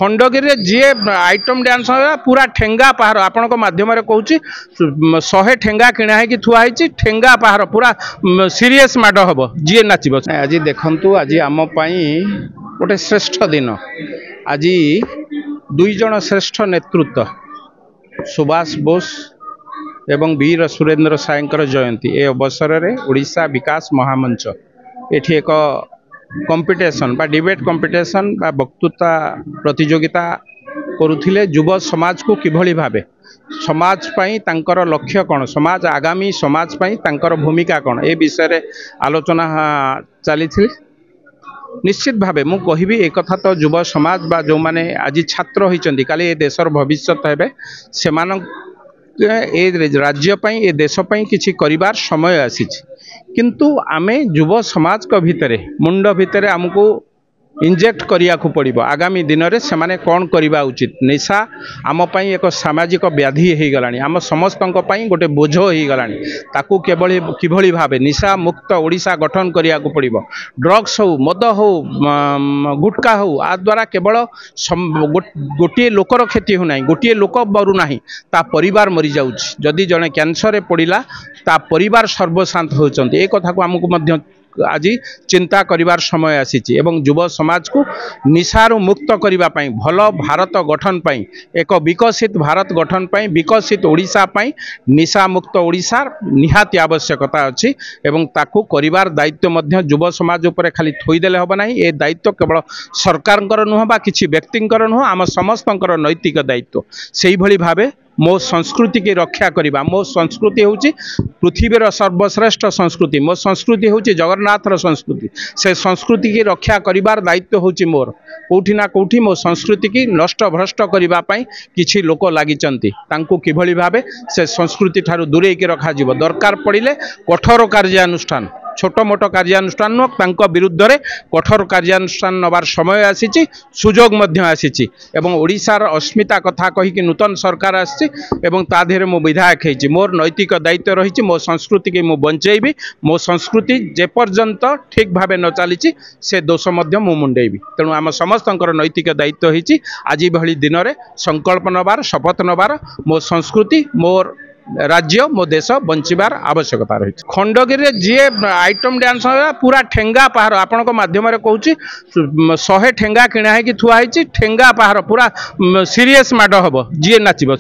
खंडगिरी जी item dance पूरा ठेंगा पहाड़ आपण मध्यम कहूँ 100 ठेंगा किणा है कि थुआई ठेंगा पहाड़ पूरा सीरीयस माड हम जी नाचब। आज देखु आज आम गोटे श्रेष्ठ दिन। आज दुई जन श्रेष्ठ नेतृत्व सुभाष बोस एवं वीर सुरेंद्र सायंकर जयंती ए अवसर में ओडिशा विकास महामंच एठी एक कंपिटिशन बा डिबेट कंपिटिशन बा वक्तृता प्रतियोगिता करुथिले। युव समाज को किभली भाबे समाज पई तांकर लक्ष्य कौन, समाज आगामी समाज पई तांकर भूमिका कौन ए विषय रे आलोचना चली। निश्चित भावे मु कहबी एक कथा तो युव समाज बा जो माने आज छात्र होइचंदी काली ए देशर भविष्यत हेबे सेमान ए राज्य पई ए देश पई किछि करिवार समय आसीछि। किंतु आमे युव समाज को भितरे मुंड भितरे हमको इंजेक्ट करिया को पड़िबो। आगामी दिन रे सेमाने कोन करिबा उचित। निशा आम पई एक सामाजिक व्याधि हे गलानी, आम समस्तक पई गोटे बोझ हे गलानी। ताकू केवल किभली भाबे निशा मुक्त ओडिशा गठन करिया को पड़िबो। ड्रग्स हो, मद हो, गुटखा हो, आ द्वारा केवल गोटे लोकर क्षति हो नाही, गोटे लोक मरु नाही, ता परिवार मरि जाउछि। जदि जने कैंसर रे पड़िला ता परिवार सर्वशांत होचंती। ए कथा को हमकु मध्य आज चिंता करिवार समय आसीछि एवं युव समाज को निशारु मुक्त करिबा पई, भल भारत गठन पई, एक विकसित भारत गठन पई, विकसित ओडिशा पई निशा मुक्त ओडिशा निहाती आवश्यकता अछि एवं ताकू करिवार दायित्व मध्य युव समाज ऊपर खाली थोई देले होबा नाही। ए दायित्व केवल सरकारंकर नुह बा किछि व्यक्तिंकर नुह, आम समस्तंकर नैतिक दायित्व। सेही भली भाबे मो संस्कृति की रक्षा करिबा। मो संस्कृति होची पृथ्वीर सर्वश्रेष्ठ संस्कृति, मो संस्कृति होची जगन्नाथर संस्कृति। से संस्कृति की रक्षा करिबार दायित्व होची मोर। कोठी ना कोठी मो संस्कृति की नष्ट भ्रष्ट करिबा पई किछि लोक लागिचंती। तांको किभली भाबे से संस्कृति ठारू दूरे की रखा जिवो। दरकार पड़िले कठोर कार्यानुष्ठान, छोट मोट कार्यानुष्ठान नुह, तांको विरुद्ध रे कठोर कार्यानुष्ठान नबार समय आसीछि, सुजोग मध्य आसीछि एवं ओडिशार अस्मिता कथा कहि कि नूतन सरकार आछि एवं ता धेरे मो विधायक हेछि। मोर नैतिक दायित्व रहिछि मो संस्कृति के मो बंचेबी। मो संस्कृति जे पर्यंत ठीक भाबे न चलीछि से दोष मध्य मो मुंडेबी। तेणु आम समस्तंकर नैतिक दायित्व हेछि आज भली दिन रे संकल्प नबार, शपथ नबार, मो संस्कृति मोर राज्य मो देश बंचिबार आवश्यकता रही। खंडगिरी जी आइटम डांस पूरा ठेंगा पहाड़ आपण मध्यम कहूँ 100 ठेंगा किणा है कि थुआई ठेंगा पहाड़ पूरा सीरीयस माड हम जी नाचब।